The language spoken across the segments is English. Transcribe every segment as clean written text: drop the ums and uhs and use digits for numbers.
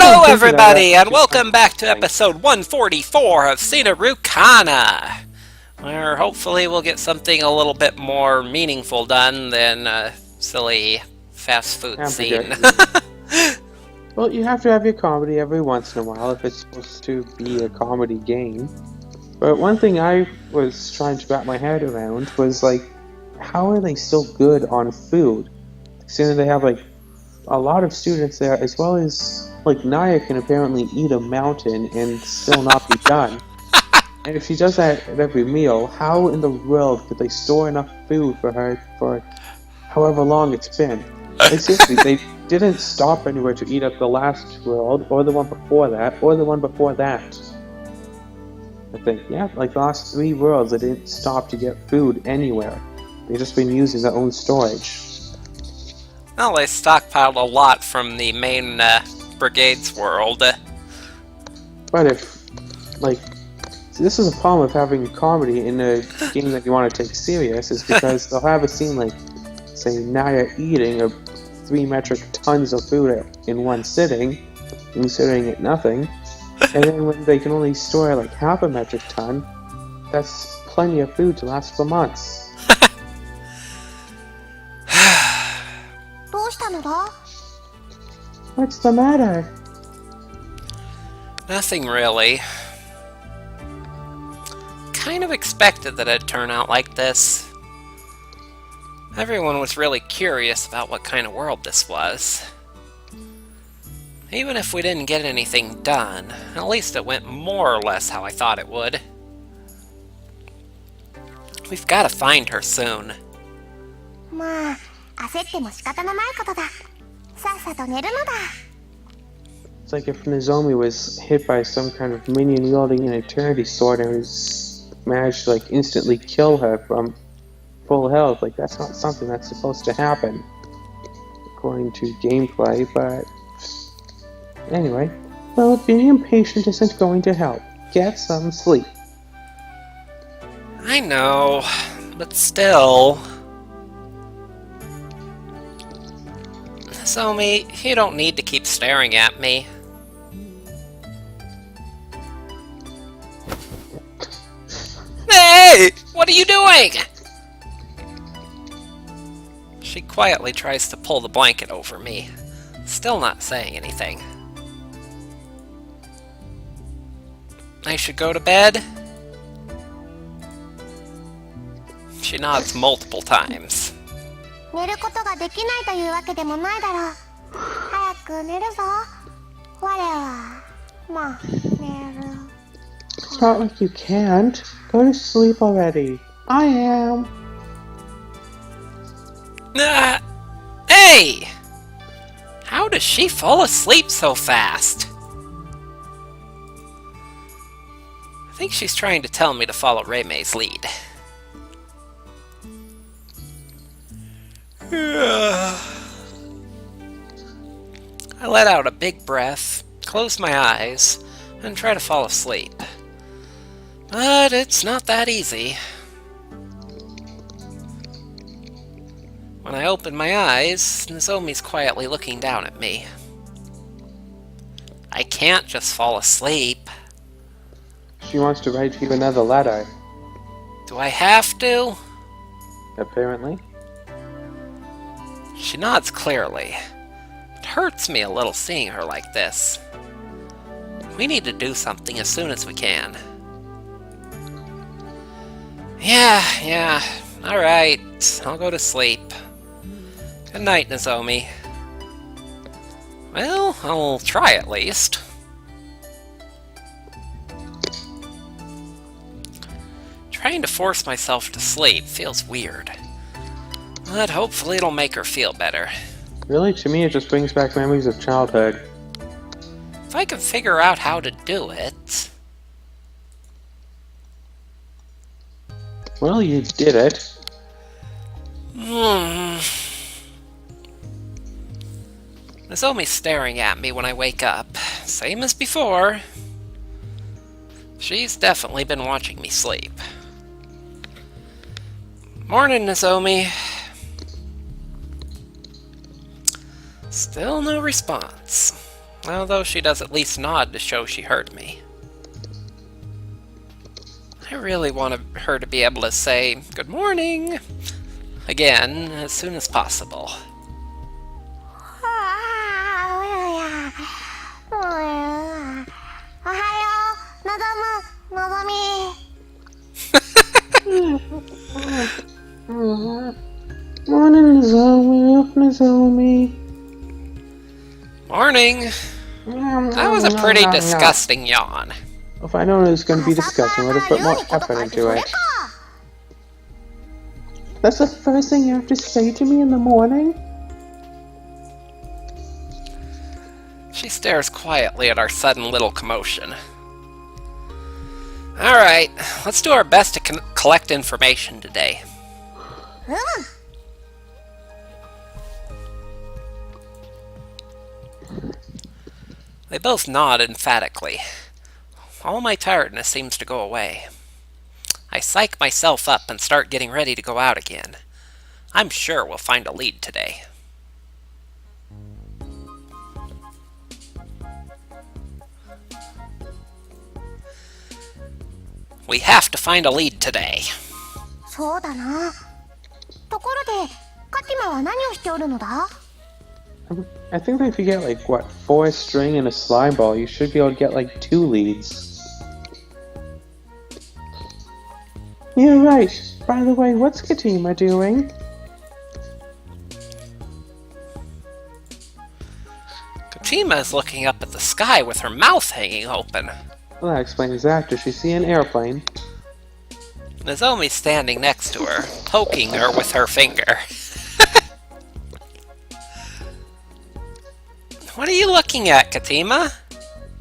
Hello everybody, and welcome back to episode 144 of Seinarukana, where hopefully we'll get something a little bit more meaningful done than a silly fast food scene. Well, you have to have your comedy every once in a while if it's supposed to be a comedy game. But one thing I was trying to wrap my head around was, like, how are they still good on food? Considering they have, like, a lot of students there, as well as, like, Naya can apparently eat a mountain and still not be done. And if she does that at every meal, how in the world could they store enough food for her for however long it's been? Like, seriously, they didn't stop anywhere to eat at the last world, or the one before that, or the one before that. I think, yeah, like the last 3 worlds, they didn't stop to get food anywhere. They've just been using their own storage. Well, they stockpiled a lot from the main Brigade's world. But if, like, this is a problem of having comedy in a game that you want to take serious, is because they'll have a scene like, say, Naya eating 3 metric tons of food in one sitting, considering it nothing, and then when they can only store like half a metric ton, that's plenty of food to last for months. What's the matter? Nothing really. Kind of expected that it'd turn out like this. Everyone was really curious about what kind of world this was. Even if we didn't get anything done, at least it went more or less how I thought it would. We've got to find her soon. It's like if Nozomi was hit by some kind of minion wielding an eternity sword and managed to like instantly kill her from full health. Like, that's not something that's supposed to happen according to gameplay, but anyway. Well, being impatient isn't going to help. Get some sleep. I know, but still. Nozomi, you don't need to keep staring at me. Hey! What are you doing? She quietly tries to pull the blanket over me, still not saying anything. I should go to bed? She nods multiple times. It's not like you can't. Go to sleep already. I am. Hey! How does she fall asleep so fast? I think she's trying to tell me to follow Reime's lead. I let out a big breath, close my eyes, and try to fall asleep. But it's not that easy. When I open my eyes, Nozomi's quietly looking down at me. I can't just fall asleep. She wants to write you another letter. Do I have to? Apparently. She nods clearly. It hurts me a little seeing her like this. We need to do something as soon as we can. Yeah, alright. I'll go to sleep. Good night, Nozomi. Well, I'll try at least. Trying to force myself to sleep feels weird. But hopefully it'll make her feel better. Really? To me, it just brings back memories of childhood. If I can figure out how to do it... Well, you did it. Nozomi's staring at me when I wake up. Same as before. She's definitely been watching me sleep. Morning, Nozomi. Still no response. although she does at least nod to show she heard me. I really want her to be able to say, "Good morning," again, as soon as possible. Morning, Nozomi. Morning! That was a pretty disgusting yawn. If I know it was going to be disgusting, I would have put more effort into it. That's the first thing you have to say to me in the morning? She stares quietly at our sudden little commotion. Alright, let's do our best to collect information today. They both nod emphatically. All my tiredness seems to go away. I psych myself up and start getting ready to go out again. I'm sure we'll find a lead today. We have to find a lead today. そうだな。ところで、カティマは何をしておるのだ? I think if you get like, what, 4 string and a slime ball, you should be able to get like 2 leads. You're right. By the way, what's Katima doing? Katima is looking up at the sky with her mouth hanging open. Well, that explains that. Does she see an airplane? Nozomi's standing next to her, poking her with her finger. What are you looking at, Katima?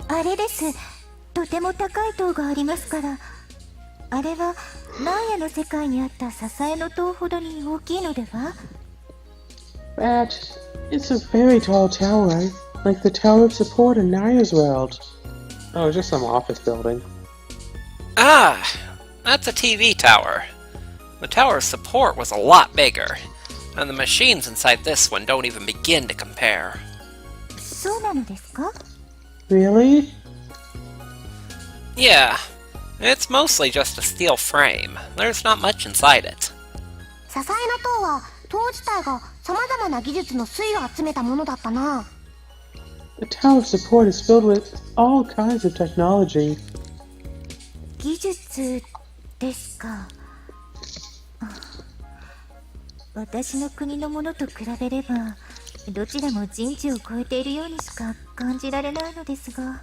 あれです。とても高い塔がありますから。あれは、ナーヤの世界にあった支えの塔ほどに大きいのでは? That it's a very tall tower, like the Tower of Support in Naya's world. Oh, just some office building. Ah, that's a TV tower. The Tower of Support was a lot bigger, and the machines inside this one don't even begin to compare. そうなのですか? Really? Yeah, it's mostly just a steel frame. There's not much inside it. 支えの塔は塔自体が様々な技術の粋を集めたものだったな。The Tower of Support is filled with all kinds of technology. 技術ですか。私の国のものと比べれば、どちらも人知を超えているようにしか感じられないのですが。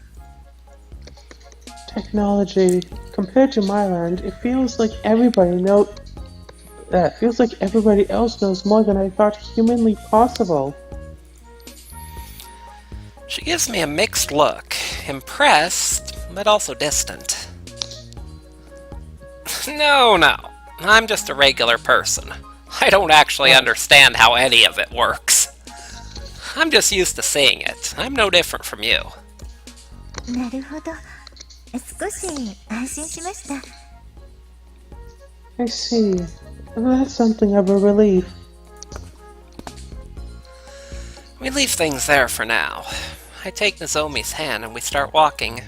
Technology. Compared to my land, it feels like everybody else knows more than I thought humanly possible. She gives me a mixed look, impressed, but also distant. No, I'm just a regular person. I don't actually understand how any of it works. I'm just used to seeing it. I'm no different from you. なるほど。少し安心しました。I see. That's something of a relief. We leave things there for now. I take Nozomi's hand and we start walking.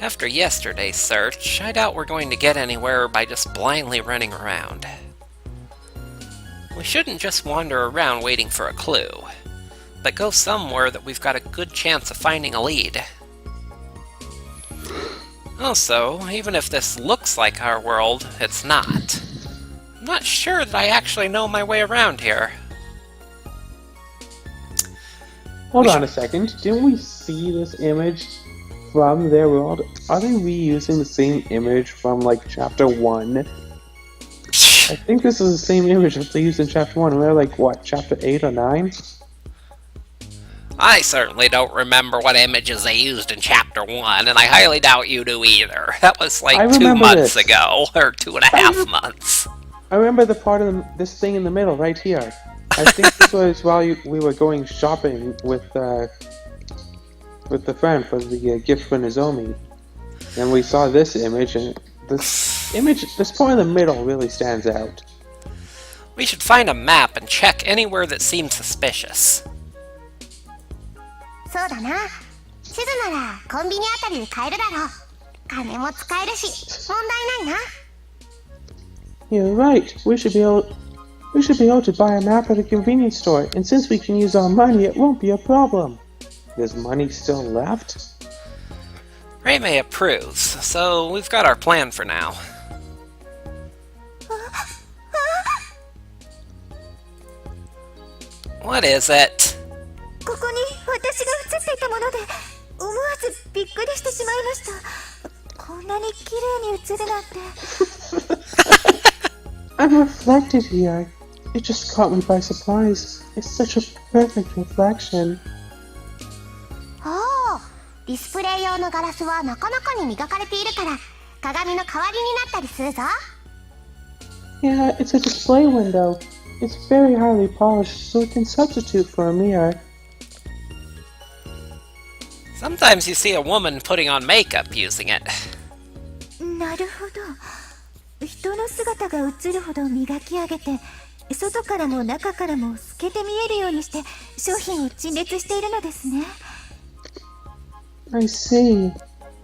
After yesterday's search, I doubt we're going to get anywhere by just blindly running around. We shouldn't just wander around waiting for a clue, but go somewhere that we've got a good chance of finding a lead. Also, even if this looks like our world, it's not. I'm not sure that I actually know my way around here. Hold on a second. Didn't we see this image from their world? Are they reusing the same image from, like, Chapter 1? I think this is the same image that they used in Chapter 1. We're like, what, Chapter 8 or 9? I certainly don't remember what images they used in Chapter 1, and I highly doubt you do either. That was like 2 months ago, or 2.5 months. I remember the part of this thing in the middle, right here. I think this was while we were going shopping with the friend for the gift for Nozomi. And we saw this image, and this part in the middle really stands out. We should find a map and check anywhere that seems suspicious. そうだな。地図ならコンビニあたりで買えるだろう。金も使えるし、問題ないな。You're right. We should be able to buy a map at a convenience store, and since we can use our money, it won't be a problem. There's money still left? Reimei approves, so we've got our plan for now. What is it? ここに私が映っていたもので、思わずびっくりしてしまいました。こんなに綺麗に映るなんて。I'm reflected here. It just caught me by surprise. It's such a perfect reflection. おお、ディスプレイ用のガラスはなかなかに磨かれているから、鏡の代わりになったりするぞ。Yeah, it's a display window. It's very highly polished, so it can substitute for a mirror. Sometimes you see a woman putting on makeup using it. なるほど。人の姿が映るほど磨き上げて、外からも中からも透けて見えるようにして商品を陳列しているのですね。I see.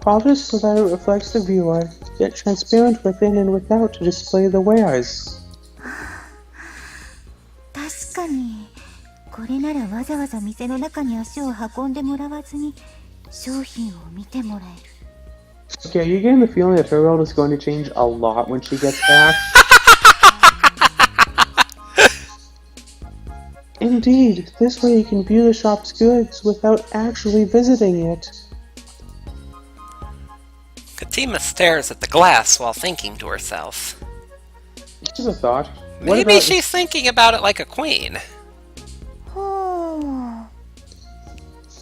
Polished so that it reflects the viewer, yet transparent within and without to display the wares. 確かに、これならわざわざ店の中に足を運んでもらわずに商品を見てもらえる。Okay, are you getting the feeling that her world is going to change a lot when she gets back? Indeed, this way you can view the shop's goods without actually visiting it. Katima stares at the glass while thinking to herself. Here's a thought. Maybe she's thinking about it like a queen.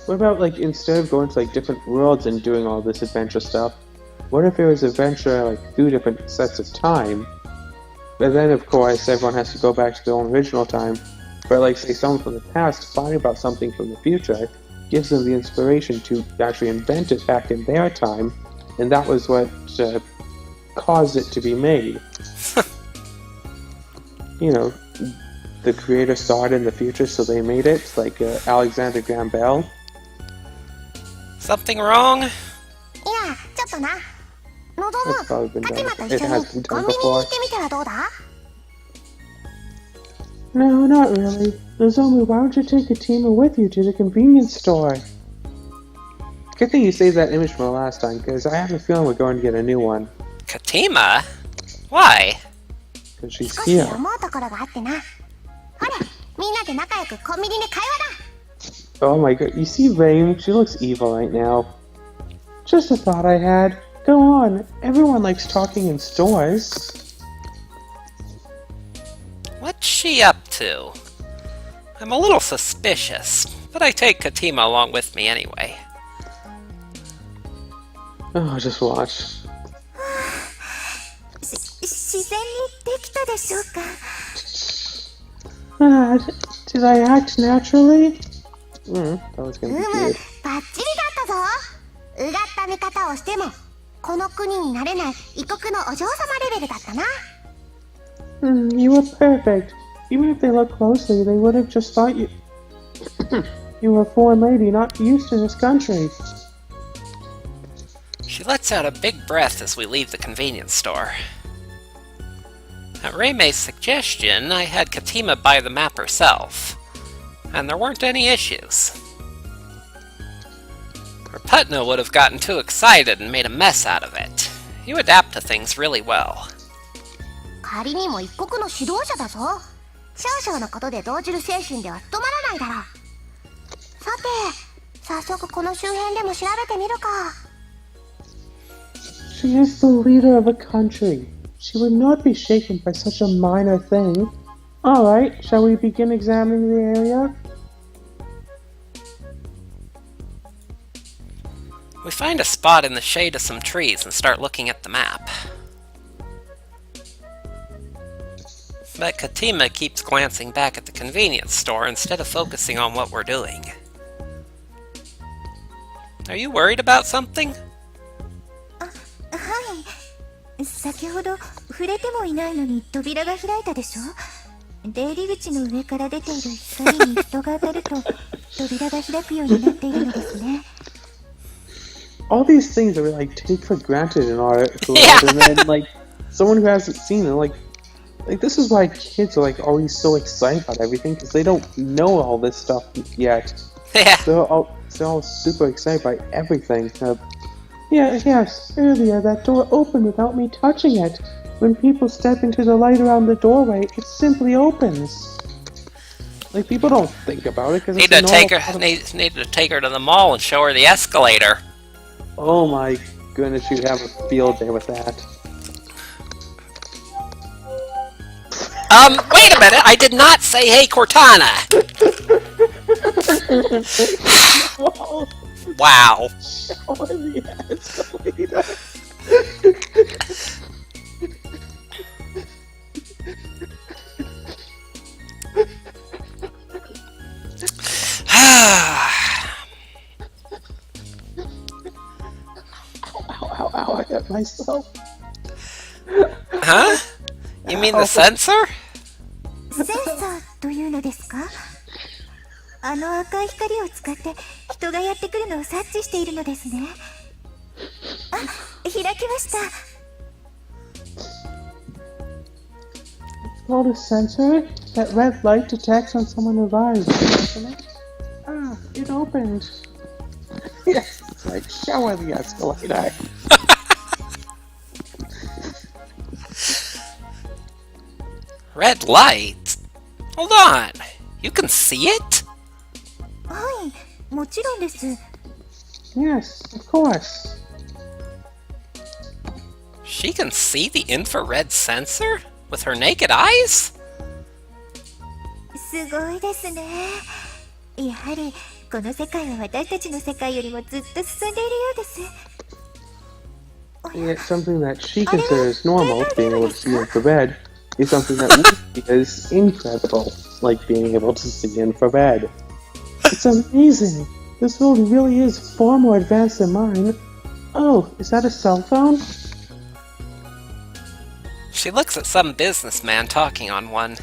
What about, like, instead of going to, like, different worlds and doing all this adventure stuff, what if it was adventure, like, through different sets of time? But then, of course, everyone has to go back to their own original time. But, like, say someone from the past finding about something from the future gives them the inspiration to actually invent it back in their time, and that was what caused it to be made. You know, the creator saw it in the future, so they made it, like Alexander Graham Bell. Something wrong? いや、ちょっとな。のぞ That's probably been む、カティマ done. と一 It 緒 has に been コ done ンビニに行 before. ってみてはどうだ？ No, not really. Nozomu, why don't you take Katima with you to the convenience store? Good thing you saved that image from the last time, because I have a feeling we're going to get a new one. Katima? Why? Because she's 少し here. 思うところがあってな。ほら、みんなで仲良くコンビニで会話だ。 Oh my god, you see Rain? She looks evil right now. Just a thought I had. Go on, everyone likes talking in stores. What's she up to? I'm a little suspicious, but I take Katima along with me anyway. Oh, just watch. 自然にできたでしょうか。 Did I act naturally? That was gonna be バッ good. チリだったぞ。うがった見方をしても、この国になれない異国のお嬢様レベルだったな。You were perfect. Even if they looked closely, they would have just thought you... you were a foreign lady not used to this country. She lets out a big breath as we leave the convenience store. At Reimei's suggestion, I had Katima buy the map herself, and there weren't any issues. Or Putna would have gotten too excited and made a mess out of it. You adapt to things really well. 仮にも一国の指導者だぞ。少々のことで動じる精神では務まらないだろう。さて、早速この周辺でも調べてみるか。She is the leader of a country. She would not be shaken by such a minor thing. Alright, shall we begin examining the area? We find a spot in the shade of some trees and start looking at the map. But Katima keeps glancing back at the convenience store instead of focusing on what we're doing. Are you worried about something? はい。先ほど触れてもいないのに扉が開いたでしょ。出入り口の上から出ている光に人が当たると扉が開くようになっているのですね。 All these things are like take for granted in our world, Yeah. and then like someone who hasn't seen it, like this is why kids are like always so excited about everything because they don't know all this stuff yet. Yeah. They're all super excited by everything. Yes, earlier that door opened without me touching it. When people step into the light around the doorway, it simply opens. Like people don't think about it because Need to take her. Need to take her to the mall and show her the escalator. Oh my goodness, you'd have a field day with that. Wait a minute! I did not say hey Cortana! Wow. Oh, the escalator. Ow, I got myself. Huh? You mean the sensor? センサーというのですか？あの赤い光を使って人がやってくるのを察知しているのですね。あ、開きました。 Called a sensor? That red light detects when someone arrives, doesn't it? Ah, it opened. Yes, it's like shower the escalator. Red light? Hold on. You can see it? はい、もちろんです。 Yes, of course. She can see the infrared sensor? With her naked eyes? すごいですね。やはりこの世界は私たちの世界よりもずっと進んでいるようです。 Yet something that she considers normal, being able to see infrared, is something that we see as incredible, like being able to see infrared. It's amazing! This world really is far more advanced than mine. Oh, is that a cell phone? She looks at some businessman talking on one.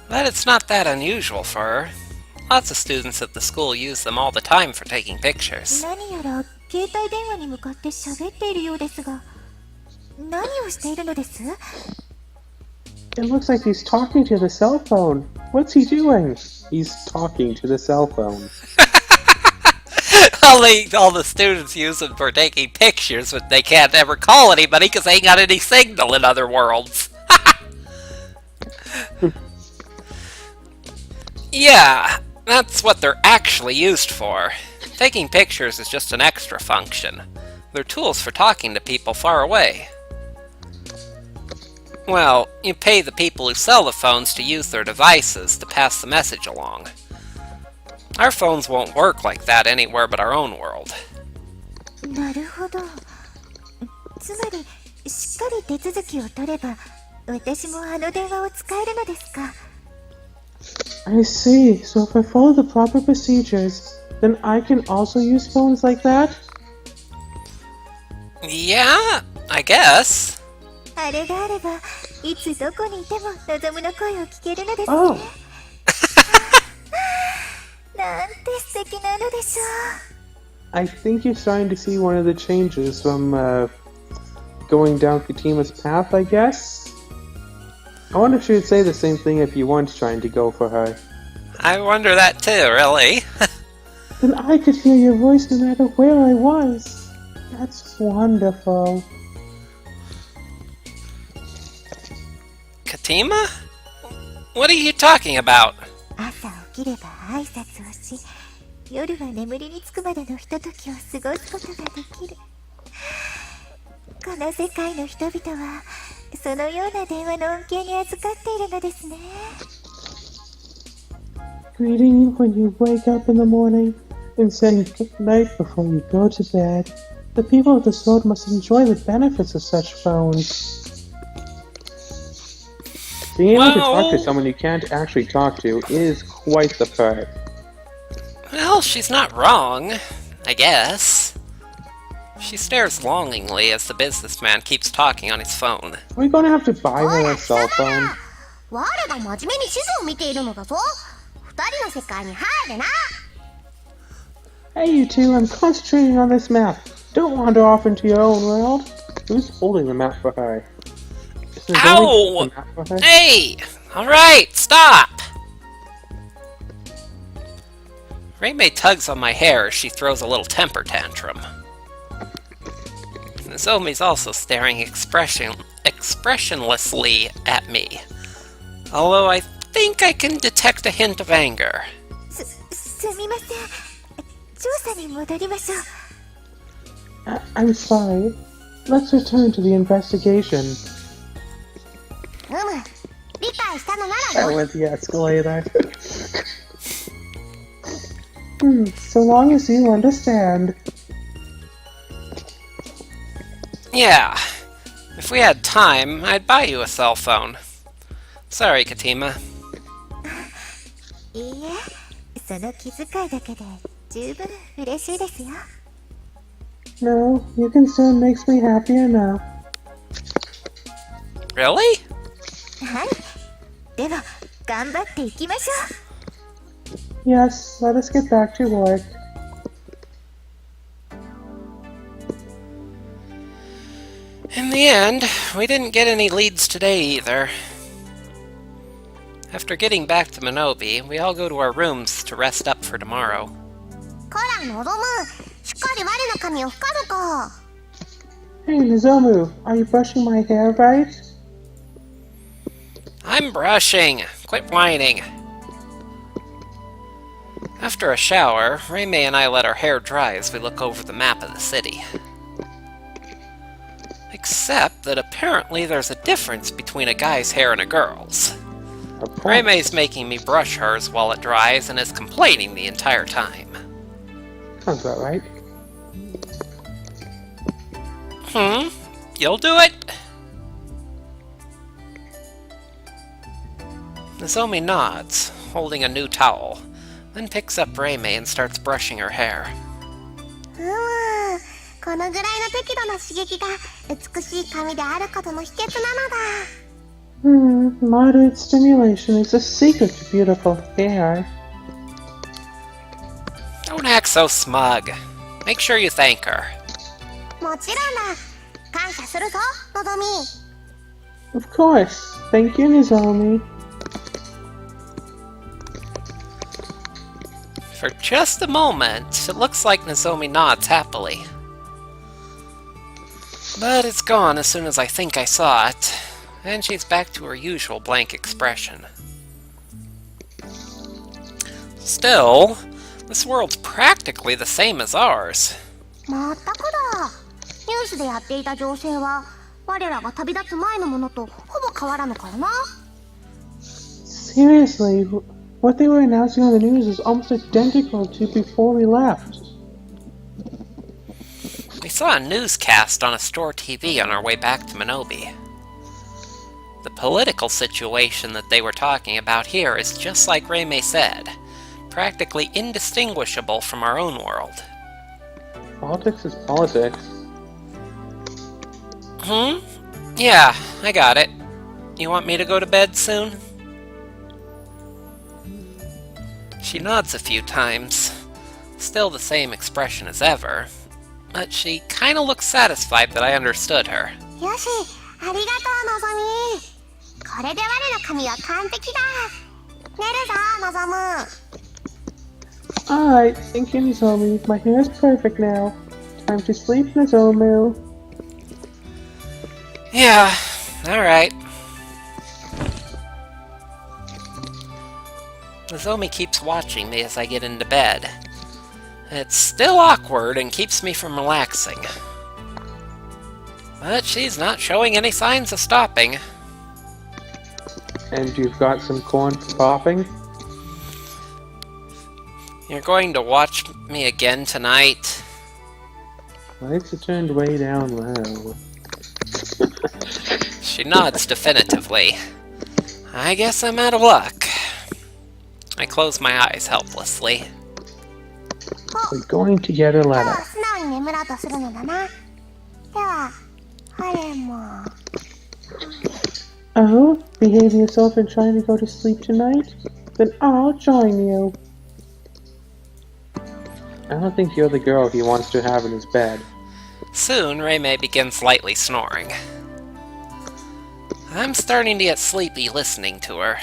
But it's not that unusual for her. Lots of students at the school use them all the time for taking pictures. 何やら携帯電話に向かって喋っているようですが、何をしているのです？ It looks like he's talking to the cell phone. What's he doing? He's talking to the cell phone. All the students use them for taking pictures, but they can't ever call anybody because they ain't got any signal in other worlds. Yeah, that's what they're actually used for. Taking pictures is just an extra function. They're tools for talking to people far away. Well, you pay the people who sell the phones to use their devices to pass the message along. Our phones won't work like that anywhere but our own world. なるほど。つまりしっかり手続きを取れば、私もあの電話を使えるのですか？ I see. So if I follow the proper procedures, then I can also use phones like that? Yeah, I guess. あれがあれば、いつどこにいても望むの声を聞けるのですね。Oh. なんて素敵なのでしょう。 I think you're starting to see one of the changes from going down Katima's path, I guess? I wonder if she would say the same thing if you weren't trying to go for her. I wonder that too, really. Then I could hear your voice no matter where I was. That's wonderful. Katima? What are you talking about? 朝起きれば挨拶をし、夜は眠りにつくまでのひとときを過ごすことができる。この世界の人々はそのような電話の恩恵に預かっているのですね。 Greeting you when you wake up in the morning and saying good night before you go to bed. The people of this world must enjoy the benefits of such phones. Being able to talk to someone you can't actually talk to is quite the perk. Well, she's not wrong, I guess. She stares longingly as the businessman keeps talking on his phone. Are we going to have to buy her a cell phone? 我が真面目に地図を見ているのだぞ。Hey, you two, I'm concentrating on this map. Don't wander off into your own world. Who's holding the map for her? Is Nozomi Ow! holding the map for her? Hey! Alright, stop! Reimei tugs on my hair as she throws a little temper tantrum. Nozomi's also staring expressionlessly at me. Although I think I can detect a hint of anger. すみません。調査に戻りましょう。I'm sorry. Let's return to the investigation. 理解したのな That went the escalator. So long as you understand. Yeah. If we had time, I'd buy you a cell phone. Sorry, Katima. いいえ、その気遣いだけで十分嬉しいですよ。No, your concern makes me happier now. Really? はい。では、頑張っていきましょう。Yes, let us get back to work. In the end, we didn't get any leads today either. After getting back to Minobi, we all go to our rooms to rest up for tomorrow. こら、のぞむ。しっかり我の髪を拭かぬか。Hey, Nozomu, are you brushing my hair right? I'm brushing! Quit whining! After a shower, Reimei and I let our hair dry as we look over the map of the city. Except that apparently there's a difference between a guy's hair and a girl's. Reimei's making me brush hers while it dries and is complaining the entire time. Sounds about right. You'll do it? Nozomi nods, holding a new towel, then picks up Reimei and starts brushing her hair. このぐらいの適度な刺激が美しい髪であることの秘訣なのだ。Moderate stimulation is the secret to beautiful hair. Don't act so smug. Make sure you thank her. もちろんだ。感謝するぞ、のぞみ。Of course. Thank you, Nozomi. For just a moment, it looks like Nozomi nods happily. But it's gone as soon as I think I saw it, and she's back to her usual blank expression. Still, this world's practically the same as ours. まったくだ。ニュースでやっていた情勢は我らが旅立つ前のものとほぼ変わらぬからな。Seriously, what they were announcing on the news is almost identical to before we left. We saw a newscast on a store TV on our way back to Minobi. The political situation that they were talking about here is just like Reimei said, practically indistinguishable from our own world. Politics is politics. Yeah, I got it. You want me to go to bed soon? She nods a few times, still the same expression as ever, but she kinda looks satisfied that I understood her. よし、ありがとう、のぞみ。これで我の髪は完璧だ。寝るぞ、のぞむ。Alright, thank you, Nozomi. My hair is perfect now. Time to sleep, Nozomu. Yeah, alright. Nozomi keeps watching me as I get into bed. It's still awkward and keeps me from relaxing. But she's not showing any signs of stopping. And you've got some corn for popping? You're going to watch me again tonight? Lights are turned way down low. She nods definitively. I guess I'm out of luck. I close my eyes helplessly. We're going to get a 今日 letter. は素直に眠ろうとするのだな。では、我も。Oh, behave yourself and trying to go to sleep tonight? then I'll join you. I don't think you're the girl he wants to have in his bed. Soon, Reimei begins lightly snoring. I'm starting to get sleepy listening to her.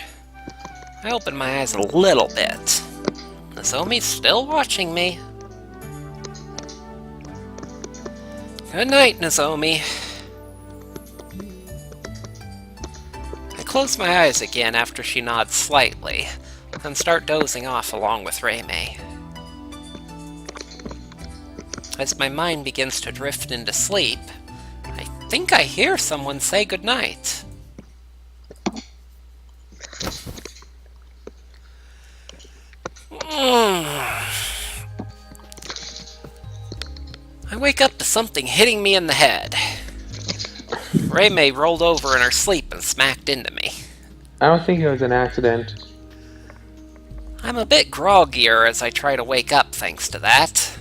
I open my eyes a little bit. Nozomi's still watching me. Good night, Nozomi. I close my eyes again after she nods slightly, and start dozing off along with Reimei. As my mind begins to drift into sleep, I think I hear someone say goodnight. I wake up to something hitting me in the head. Reimei rolled over in her sleep and smacked into me. I don't think it was an accident. I'm a bit groggier as I try to wake up thanks to that.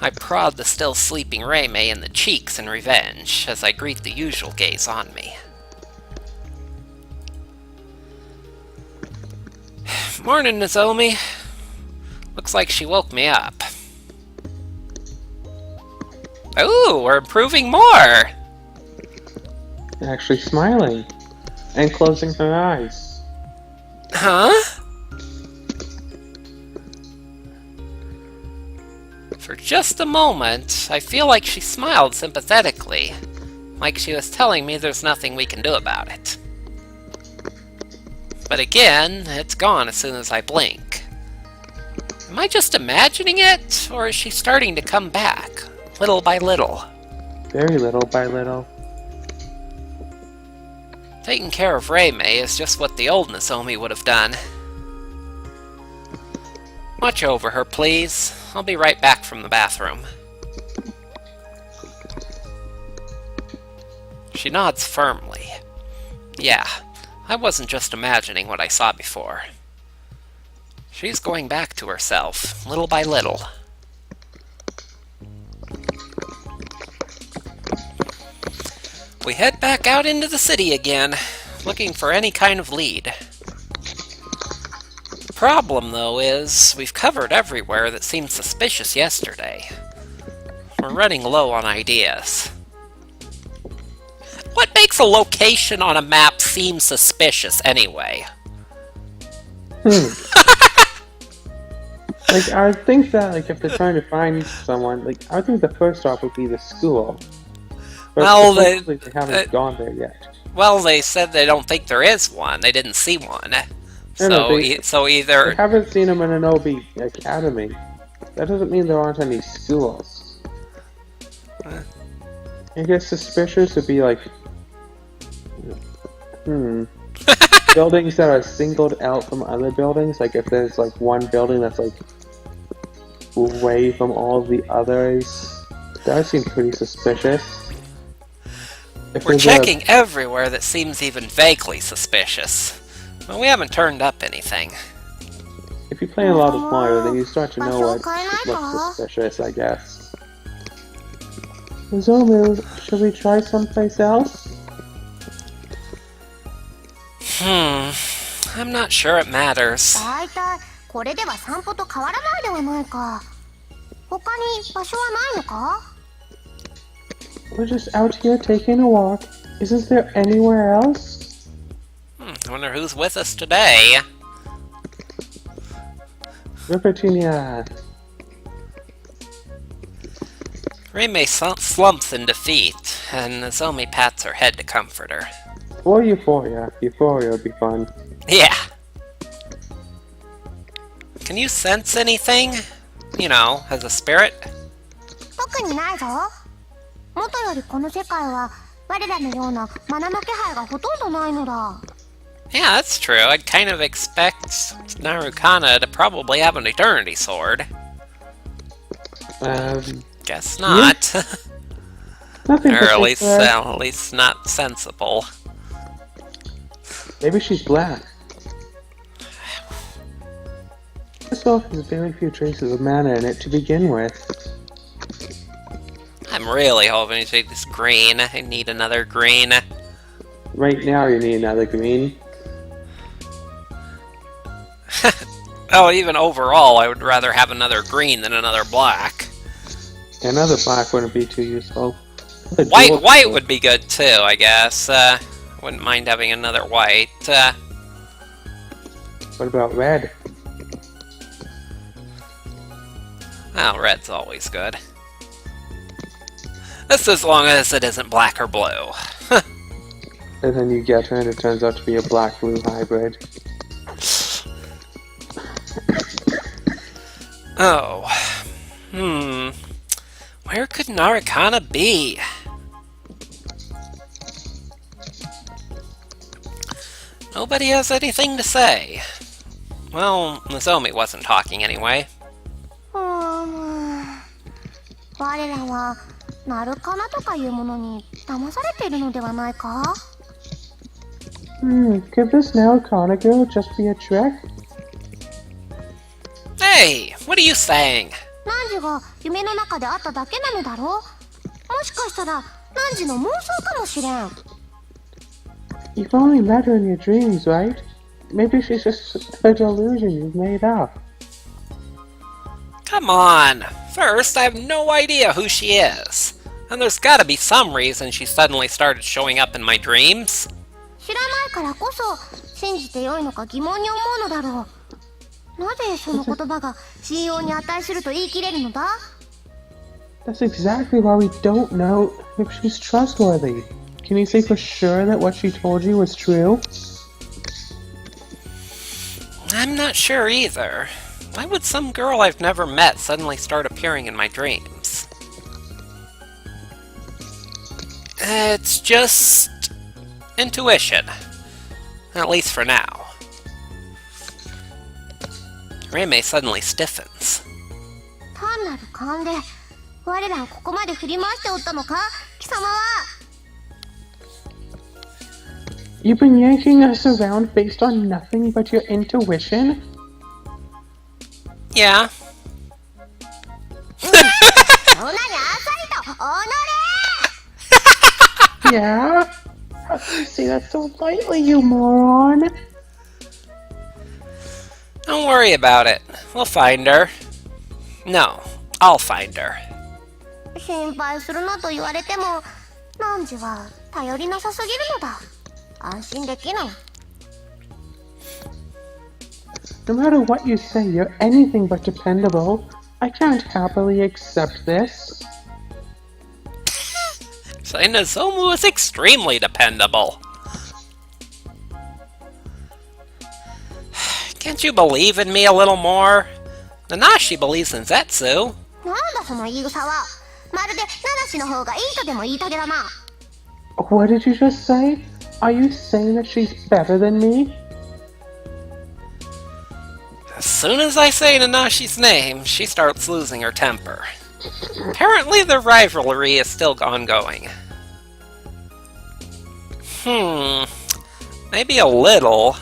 I prod the still sleeping Reimei in the cheeks in revenge as I greet the usual gaze on me. Morning, Nozomi. Looks like she woke me up. Ooh, we're improving more! Actually smiling. And closing her eyes. Huh? For just a moment, I feel like she smiled sympathetically, like she was telling me there's nothing we can do about it. But again, it's gone as soon as I blink. Am I just imagining it, or is she starting to come back, little by little? Very little by little. Taking care of Reimei is just what the old Nozomi would have done. Watch over her, please. I'll be right back from the bathroom. She nods firmly. Yeah, I wasn't just imagining what I saw before. She's going back to herself, little by little. We head back out into the city again, looking for any kind of lead. The problem, though, is we've covered everywhere that seemed suspicious yesterday. We're running low on ideas. What makes a location on a map seem suspicious, anyway? Like, I would think that, like, if they're trying to find someone, like, I would think the first stop would be the school. But Well, they haven't gone there yet. Well, they said they don't think there is one. They didn't see one. So either... I haven't seen them in an OB Academy. That doesn't mean there aren't any schools. I guess suspicious would be like... buildings that are singled out from other buildings. Like if there's like one building that's like away from all the others. That would seem pretty suspicious. We're checking everywhere that seems even vaguely suspicious, but we haven't turned up anything. If you play a lot of Mario, then you start to know what looks suspicious, I guess. Nozomi, should we try someplace else? I'm not sure it matters. だいたいこれでは散歩と変わらないではないか。他に場所はないのか？ We're just out here taking a walk. Isn't there anywhere else? I wonder who's with us today. Ripertinia. Reimei slumps in defeat, and Nozomi pats her head to comfort her. Or Euphoria. Euphoria would be fun. Yeah. Can you sense anything? You know, as a spirit? 特にないぞ。元よりこの世界は我らのようなマナの気配がほとんどないのだ。Yeah, that's true. I'd kind of expect Seinarukana to probably have an eternity sword. Guess not. Nothing or at particular. least not sensible. Maybe she's black. This elf has very few traces of mana in it to begin with. I'm really hoping to take this green. I need another green. Right now you need another green. Oh, even overall, I would rather have another green than another black. Another black wouldn't be too useful. White would be good too, I guess. Wouldn't mind having another white. What about red? Well, red's always good. Just as long as it isn't black or blue. And then you get her and it turns out to be a black-blue hybrid. Oh. Where could Narukana be? Nobody has anything to say. Well, Nozomi wasn't talking anyway. 我らはナルカナとかいうものに騙されているのではないか? Could this Narukana girl just be a trick? Hey, what are you saying? 汝が夢の中で会っただけなのだろう? もしかしたら汝の妄想かもしれん. You've only met her in your dreams, right? Maybe she's just a delusion you've made up. Come on! First, I have no idea who she is. And there's gotta be some reason she suddenly started showing up in my dreams. 知らないからこそ信じてよいのか疑問に思うのだろう。なぜその言葉が信用に値すると言い切れるのだ? That's exactly why we don't know if she's trustworthy. Can you say for sure that what she told you was true? I'm not sure either. Why would some girl I've never met suddenly start appearing in my dreams? It's just intuition. At least for now. Reime suddenly stiffens. 単なる勘で我らをここまで振り回しておったのか、貴様は? You've been yanking us around based on nothing but your intuition? Yeah. そんなに浅いと己! Yeah? How can you say that so lightly, you moron? Don't worry about it. We'll find her. No, I'll find her. 心配するなと言われても、汝は頼りなさすぎるのだ。安心できない。No matter what you say, you're anything but dependable. I can't happily accept this. Nozomu is extremely dependable. Can't you believe in me a little more? Nanashi believes in Zetsu. なんだその言い草は。まるでナナシの方がいいとでも言いたげだな。What did you just say? Are you saying that she's better than me? As soon as I say Nanashi's name, she starts losing her temper. Apparently the rivalry is still ongoing. Maybe a little.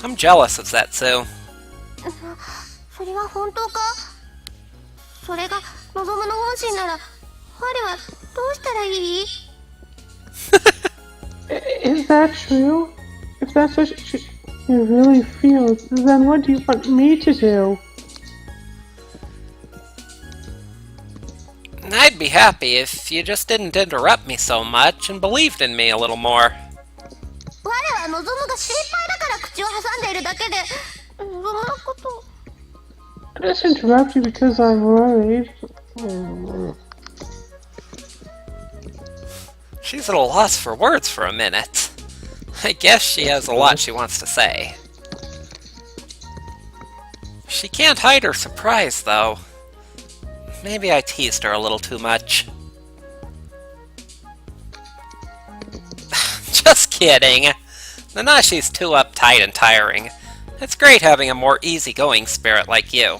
I'm jealous of Zetsu. それは本当か? それが望むの本心なら、我はどうしたらいい? Is that true? If that's what you really feel, then what do you want me to do? I'd be happy if you just didn't interrupt me so much and believed in me a little more. 我は望むが心配だから口を挟んでいるだけで、望むのこと。I just interrupt you because I'm worried. She's at a loss for words for a minute. I guess she has a lot she wants to say. She can't hide her surprise, though. Maybe I teased her a little too much. Just kidding. Nanashi's too uptight and tiring. It's great having a more easygoing spirit like you.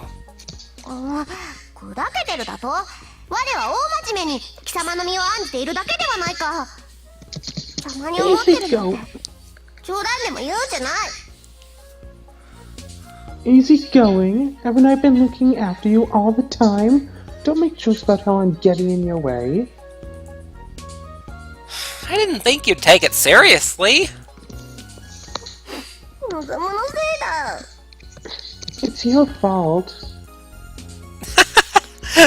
砕けてるだと? 我は大真面目に貴様の身を案じているだけではないか。邪魔に思ってるなんて冗談でも言うんじゃない。Easy going? Haven't I been looking after you all the time? Don't make jokes about how I'm getting in your way. I didn't think you'd take it seriously. 望むのせいだ。It's your fault.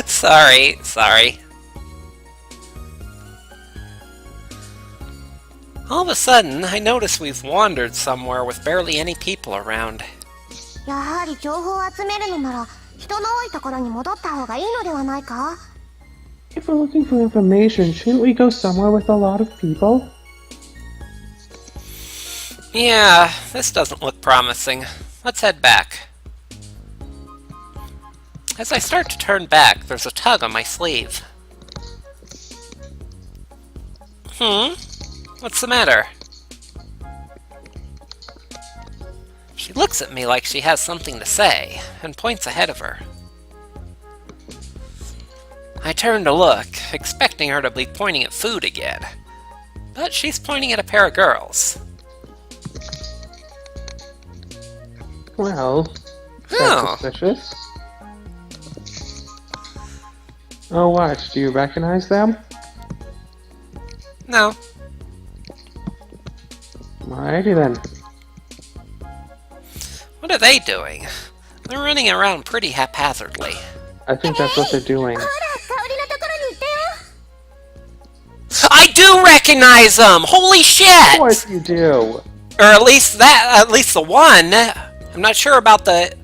Sorry. All of a sudden, I notice we've wandered somewhere with barely any people around. やはり情報を集めるのなら人の多いところに戻った方がいいのではないか？ If we're looking for information, shouldn't we go somewhere with a lot of people? Yeah, this doesn't look promising. Let's head back. As I start to turn back, there's a tug on my sleeve. What's the matter? She looks at me like she has something to say, and points ahead of her. I turn to look, expecting her to be pointing at food again. But she's pointing at a pair of girls. Well, that's Oh. suspicious. Oh, what? Do you recognize them? No. Alrighty then. What are they doing? They're running around pretty haphazardly. I think that's what they're doing. ほら、香りのところに行ったよ。 I do recognize them! Holy Of shit! course you do! Or at least the one. I'm not sure about the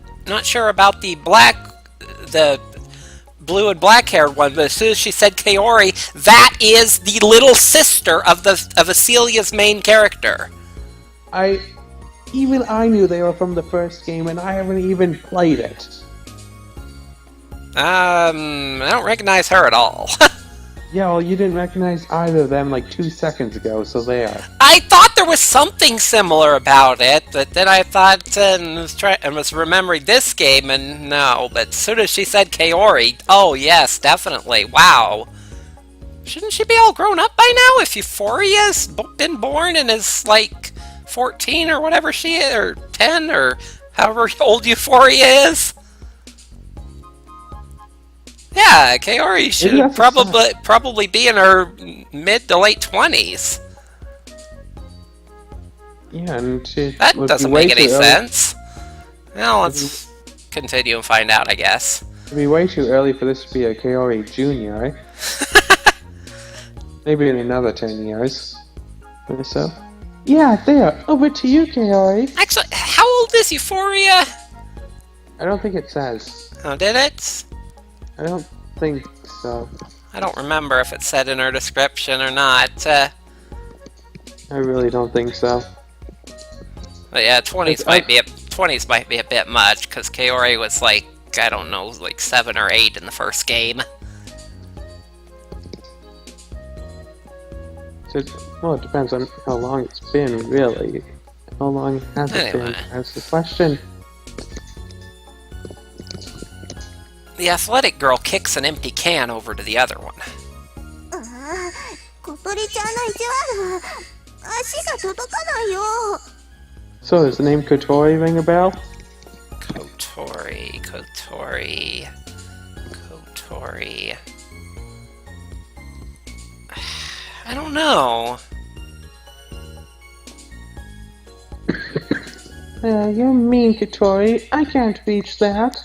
blue and black haired one, but as soon as she said Kaori, that is the little sister of Aselia's main character. Even I knew they were from the first game, and I haven't even played it. I don't recognize her at all. Yeah, well, you didn't recognize either of them like 2 seconds ago, so there. I thought there was something similar about it, but then I thought I was remembering this game, and no. But as soon as she said Kaori, oh yes, definitely. Wow. Shouldn't she be all grown up by now if Euphoria's been born and is like 14 or whatever she is, or 10 or however old Euphoria is? Yeah, Kaori should probably be in her mid to late 20s. Yeah, and That doesn't make any sense. Well, let's continue and find out, I guess. It'd be way too early for this to be a Kaori Junior, eh? Maybe in another 10 years or so. Yeah, there. Over to you, Kaori. Actually, how old is Euphoria? I don't think it says. Oh, did it? I don't think so. I don't remember if it said in her description or not. I really don't think so. But yeah, 20s might be a bit much because Kaori was like, I don't know, like 7 or 8 in the first game. So, well, it depends on how long it's been, really. How long has it been? Anyway. That's the question. The athletic girl kicks an empty can over to the other one. 小鳥ちゃんの意地悪。足が届かないよ。 So, does the name Kotori ring a bell? Kotori. I don't know. You're mean, Kotori. I can't reach that.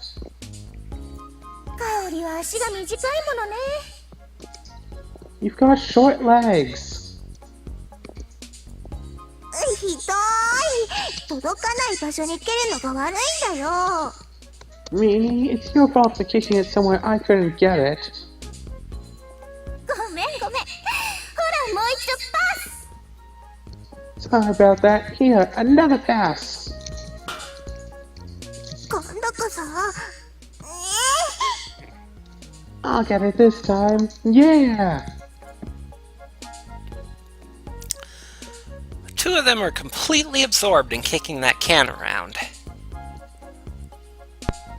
香りは足が短いものね。 You've got short legs. ひどい。届かない場所に蹴るのが悪いんだよ。 Meanie, it's your fault for kicking it somewhere I couldn't get it. ごめん。ほら、もう一度パス。 Sorry about that. Here, another pass. 今度こそ。I'll get it this time. Yeah! Two of them are completely absorbed in kicking that can around.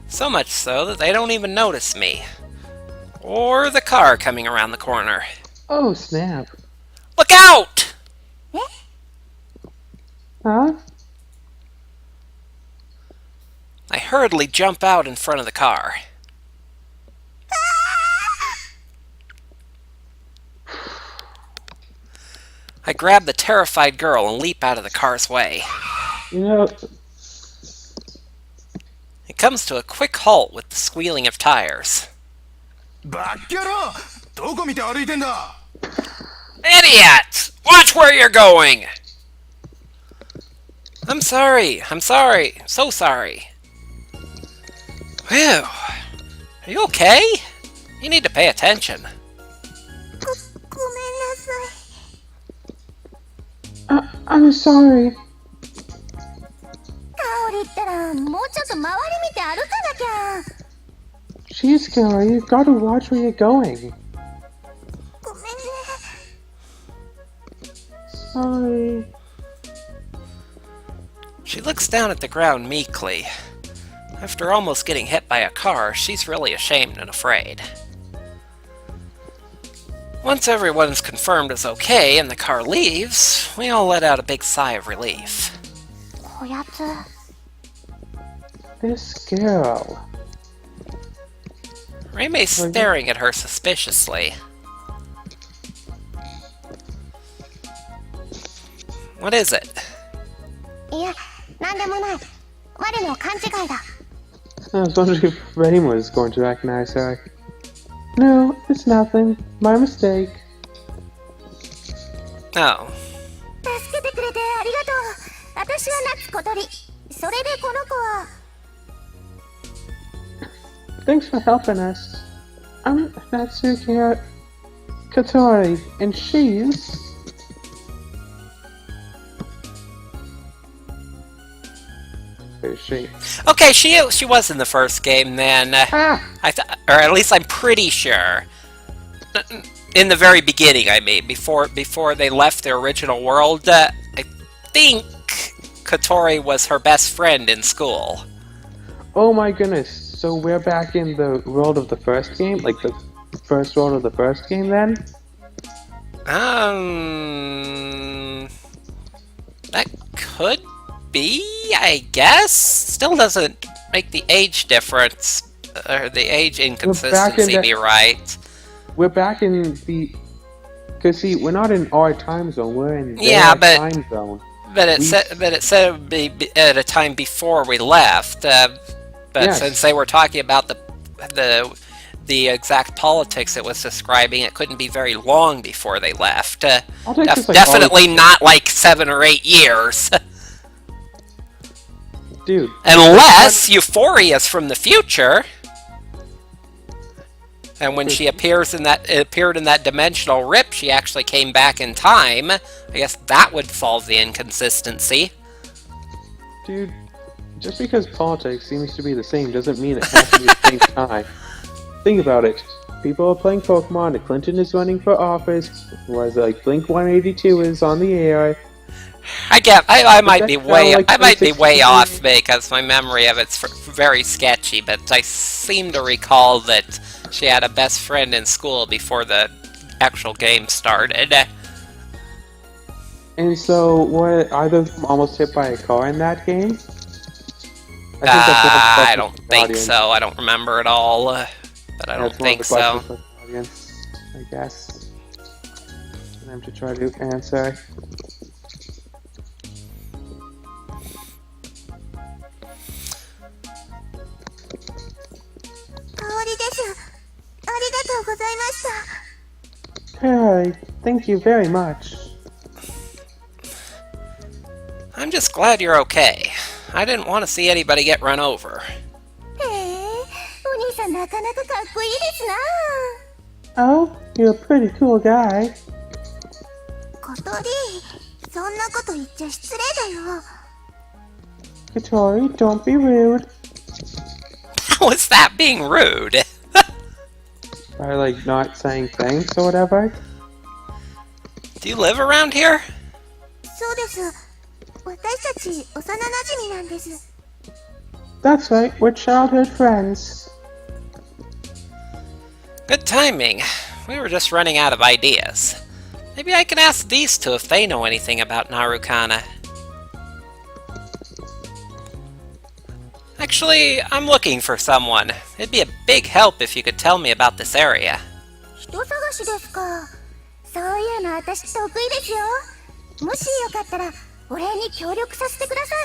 So much so that they don't even notice me. Or the car coming around the corner. Oh, snap. Look out! Huh? I hurriedly jump out in front of the car. I grab the terrified girl and leap out of the car's way. You know, It comes to a quick halt with the squealing of tires. バッキャロどこ見て歩いてんだ Idiot! Watch where you're going! I'm sorry, so sorry. Whew. Are you okay? You need to pay attention. ごめんなさい。 I'm sorry. タオリったらもうちょっと周り見て歩かなきゃ。 Jeez, Kara, you've got to watch where you're going. ごめんね。 Sorry. She looks down at the ground meekly. After almost getting hit by a car, she's really ashamed and afraid. Once everyone's confirmed is okay and the car leaves, we all let out a big sigh of relief. こやつ。 This girl. Reime's staring at her suspiciously. What is it? いや、なんでもない。我の勘違いだ。 I was wondering if Rain was going to recognize her. No, it's nothing. My mistake. Oh. 助けてくれてありがとう。私は夏小鳥。それでこの子は。 Thanks for helping us. I'm Natsuki Katori, and she's... Who's she? Okay, she was in the first game then. Or at least I'm pretty sure. In the very beginning, I mean, before they left their original world, I think Katori was her best friend in school. Oh my goodness, so we're back in the world of the first game? Like the first world of the first game then? That could be, I guess? Still doesn't make the age difference, or the age inconsistency be right. We're back in the... Because see, we're not in our time zone, we're in Yeah, their but- time zone. But it said it would be at a time before we left. But Yes. since they were talking about the exact politics it was describing, it couldn't be very long before they left. Politics is like Definitely not like 7 or 8 years. Dude. Unless Euphoria's from the future. And when she appeared in that dimensional rip, she actually came back in time. I guess that would solve the inconsistency. Dude, just because politics seems to be the same doesn't mean it has to be the same time. Think about it. People are playing Pokemon, and Clinton is running for office, whereas like Blink 182 is on the air. I might be way like I might be way 360? off because my memory of it's very sketchy, but I seem to recall that she had a best friend in school before the actual game started. And so, were either of them almost hit by a car in that game? I don't think so. I don't remember it all, but I don't think so. I guess. For them to try to answer. 香りです。ありがとうございました。 Hey, thank you very much. I'm just glad you're okay. I didn't want to see anybody get run over. へえ、お兄さんなかなかかっこいいですな。 Oh, you're a pretty cool guy. 小鳥、そんなこと言っちゃ失礼だよ。 Katori, don't be rude. How is that being rude? By like not saying thanks or whatever. Do you live around here? そうです。私たち幼馴染なんです。 That's right, we're childhood friends. Good timing. We were just running out of ideas. Maybe I can ask these two if they know anything about Narukana. Actually, I'm looking for someone. It'd be a big help if you could tell me about this area. 人探しですか。そういうの私得意ですよ。もしよかったらお礼に協力させてくださ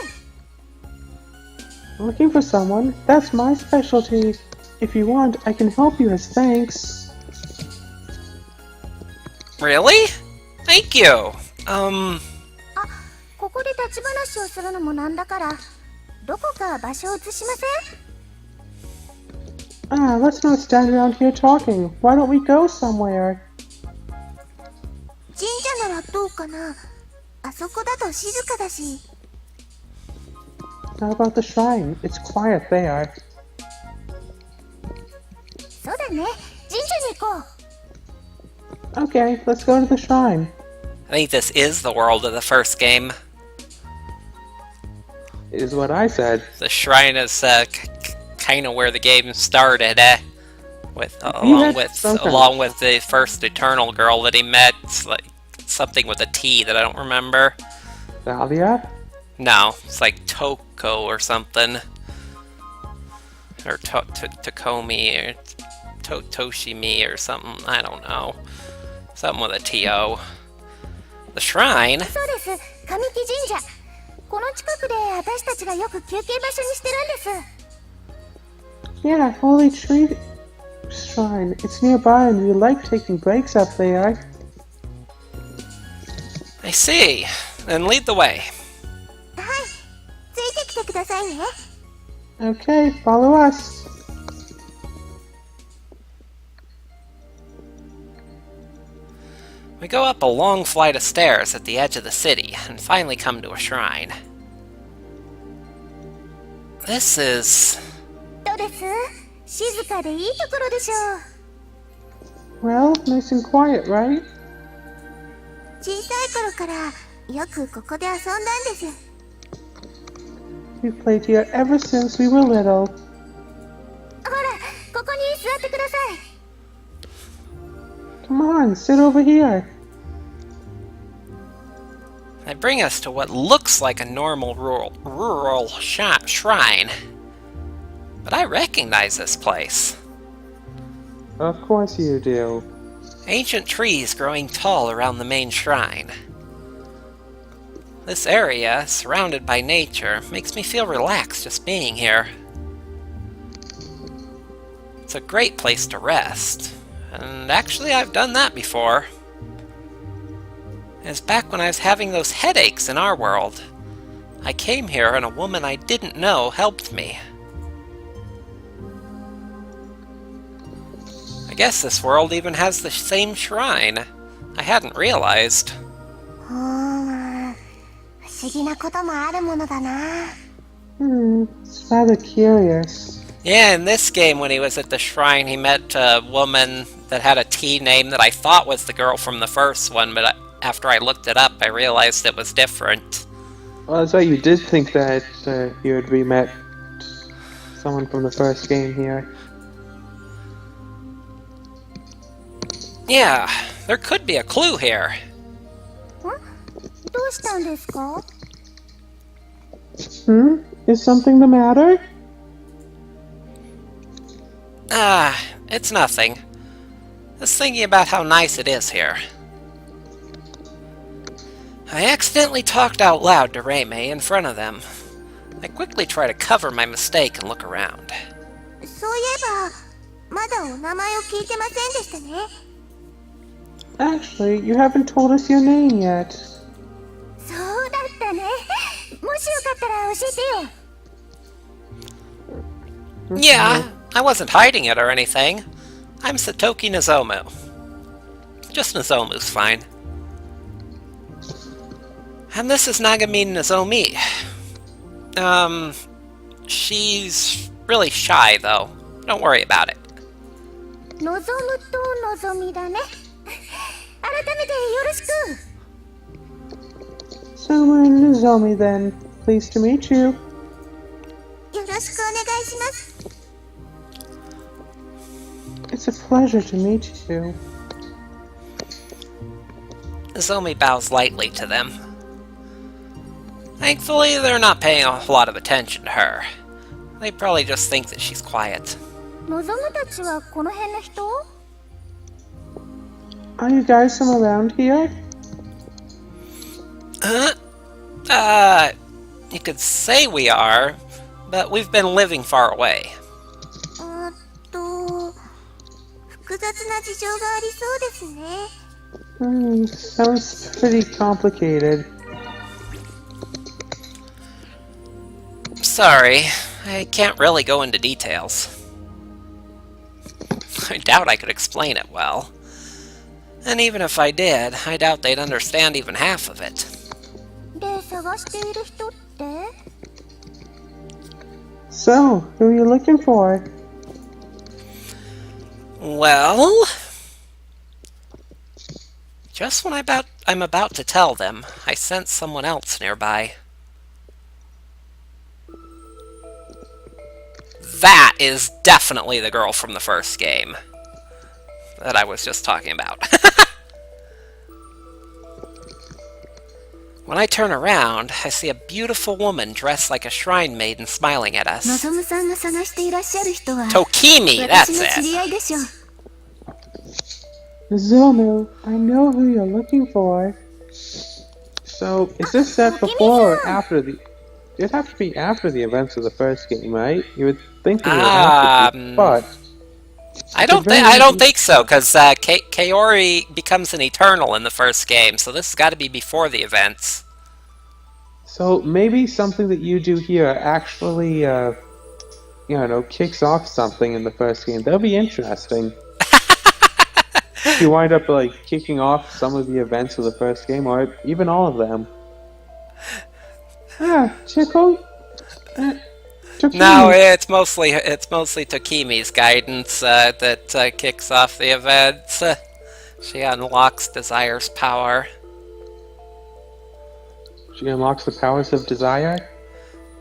い。Looking for someone? That's my specialty. If you want, I can help you as thanks. Really? Thank you. ここで立ち話をするのもなんだから、どこか場所を移しません？ let's not stand around here talking. Why don't we go somewhere? 神社ならどうかな？あそこだと静かだし。How about the shrine? It's quiet there. そうだね。神社に行こう。 Okay, let's go to the shrine. I think this is the world of the first game. Is what I said. The shrine is kind of where the game started, along with the first Eternal girl that he met. It's like something with a T that I don't remember. Aselia? No, it's like Toko or something, or Tokomi or Toshimi or something. I don't know. Something with a T-O. The shrine? そうです。神木神社。この近くで私たちがよく休憩場所にしてるんです。 Yeah, Holy Tree Shrine. It's nearby and we like taking breaks up there. I see. Then lead the way. はい。ついてきてくださいね。 Okay, follow us. We go up a long flight of stairs at the edge of the city, and finally come to a shrine. This is... どうです？静かでいいところでしょう。 Well, nice and quiet, right? 小さい頃からよくここで遊んだんです。 We've played here ever since we were little. ほら、ここに座ってください。 Come on, sit over here. They bring us to what looks like a normal rural shrine. But I recognize this place. Of course you do. Ancient trees growing tall around the main shrine. This area, surrounded by nature, makes me feel relaxed just being here. It's a great place to rest. And actually, I've done that before. It was back when I was having those headaches in our world. I came here and a woman I didn't know helped me. I guess this world even has the same shrine. I hadn't realized. 不思議なこともあるものだな。 It's rather curious. Yeah, in this game, when he was at the shrine, he met a woman that had a T name that I thought was the girl from the first one, but after I looked it up, I realized it was different. Well, that's right, you did think that you had re-met someone from the first game here. Yeah, there could be a clue here. どうしたんですか？ Is something the matter? It's nothing. Just thinking about how nice it is here. I accidentally talked out loud to Reimei in front of them. I quickly try to cover my mistake and look around. そういえば、まだお名前を聞いてませんでしたね。 Actually, you haven't told us your name yet. そうだったね。もしよかったら教えてよ。 Yeah, I wasn't hiding it or anything. I'm Satoki Nozomu. Just Nozomu's fine. And this is Nagami Nozomi. She's really shy, though. Don't worry about it. 望むと望みだね。改めてよろしく。 Soma and Nozomi then. Pleased to meet you. よろしくお願いします。 It's a pleasure to meet you. Nozomi bows lightly to them. Thankfully, they're not paying a lot of attention to her. They probably just think that she's quiet. 望むたちはこの辺の人？ Are you guys from around here? You could say we are. but we've been living far away. 複雑な事情がありそうですね。Sounds pretty complicated. Sorry, I can't really go into details. I doubt I could explain it well. And even if I did, I doubt they'd understand even half of it. で、探している人って？ So, who are you looking for? Well... Just when I'm about to tell them, I sense someone else nearby. That is definitely the girl from the first game that I was just talking about. When I turn around, I see a beautiful woman dressed like a shrine maiden smiling at us. のぞむさんが探していらっしゃる人は Tokimi, 私 that's の知り it. 合いでしょう。 Nozomu, I know who you're looking for. So, is this set before or after the... It'd have to be after the events of the first game, right? You would think that it would have to be, but... I don't think so, because Kaori becomes an Eternal in the first game, so this has got to be before the events. So maybe something that you do here actually, kicks off something in the first game. That'll be interesting. You wind up, kicking off some of the events of the first game, or even all of them. Chico? No, it's mostly Tokimi's guidance that kicks off the events. She unlocks Desire's power. She unlocks the powers of Desire?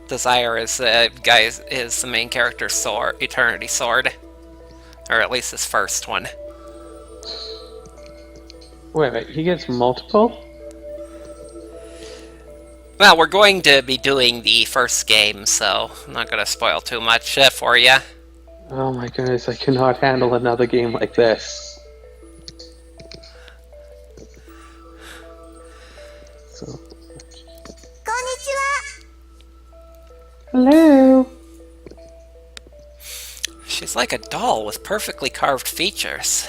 Desire is is the main character's sword, Eternity Sword, or at least his first one. Wait, he gets multiple? Well, we're going to be doing the first game, so I'm not going to spoil too much for you. Oh my goodness, I cannot handle another game like this. So... こんにちは。 Hello! She's like a doll with perfectly carved features.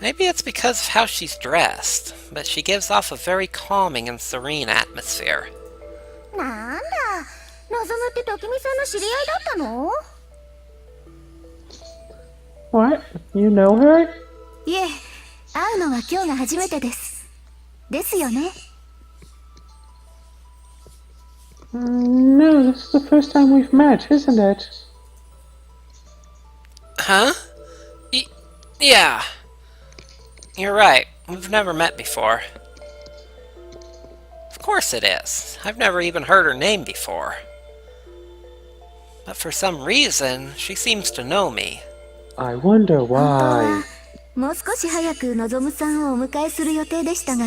Maybe it's because of how she's dressed, but she gives off a very calming and serene atmosphere. なんだ、のぞむってときみさんの知り合いだったの？ What? You know her? いえ、会うのは今日が初めてです。ですよね。 No, this is the first time we've met, isn't it? Huh? Yeah. You're right. We've never met before. Of course it is. I've never even heard her name before. But for some reason, she seems to know me. I wonder 本当 why. はもう少し早くのぞむさんをお迎えする予定でしたが、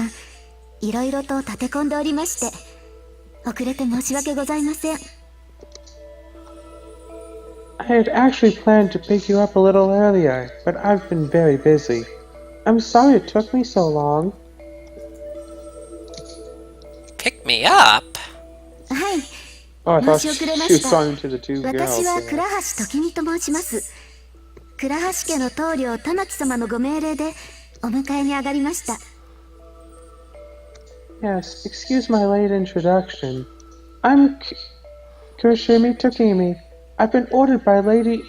いろいろと立て込んでおりまして、遅れて申し訳ございません。 I had actually planned to pick you up a little earlier, but I've been very busy. I'm sorry it took me so long. Pick me up? はい、 Oh, I thought 申し遅れま she し was た。 talking to the two 私 girls. は倉橋時美と申します。倉橋家の棟梁玉木様のご命令でお迎えに上がりました。 Yes, excuse my late introduction. I'm Kurashimi Tokimi. I've been ordered by Lady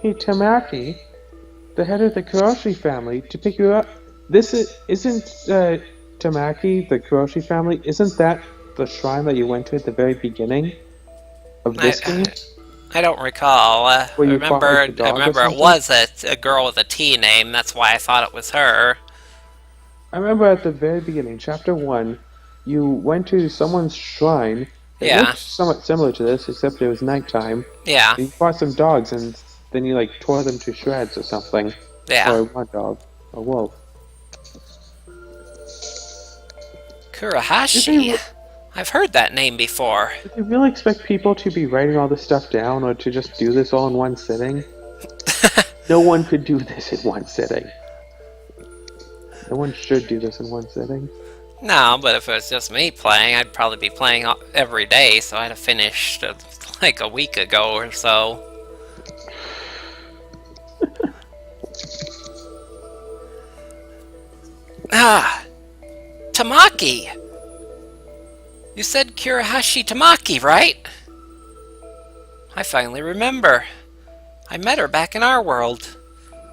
Hitamaki, the head of the Kuroshi family, to pick you up. Isn't Tamaki the Kuroshi family? Isn't that the shrine that you went to at the very beginning of this game? I don't recall. I Where you fought remember, with the dog I or remember it something? was a girl with a T name. That's why I thought it was her. I remember at the very beginning, chapter 1, you went to someone's shrine. It Yeah. looked somewhat similar to this, except it was nighttime. Yeah, You fought some dogs, and then you tore them to shreds or something. yeah. Or one dog, a wolf. Kurahashi. I've heard that name before. Did they really expect people to be writing all this stuff down, or to just do this all in one sitting? No one could do this in one sitting. No one should do this in one sitting. No, but if it was just me playing, I'd probably be playing every day, so I'd have finished like a week ago or so. Ah! Tamaki! You said Kurahashi Tamaki, right? I finally remember. I met her back in our world.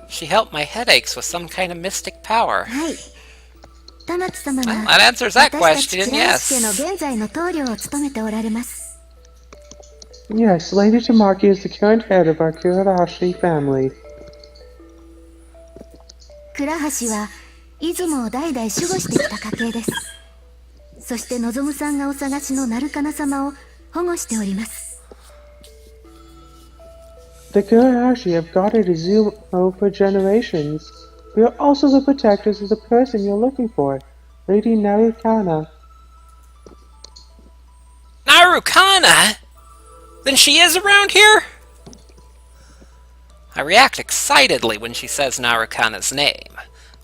She helped my headaches with some kind of mystic power. はい。玉木様 Well, が that answers that 私たち question, 倉石家の yes. 現在の棟梁を務めておられます。 Yes, Lady Tamaki is the current head of our Kurahashi family. 倉橋は出雲を代々守護してきた家系です。そして望さんがお探しの鳴金様を保護しております。 The Kurahashi have guarded Izumo for generations. We are also the protectors of the person you're looking for, Lady Narukana. Narukana? Then she is around here? I react excitedly when she says Narukana's name.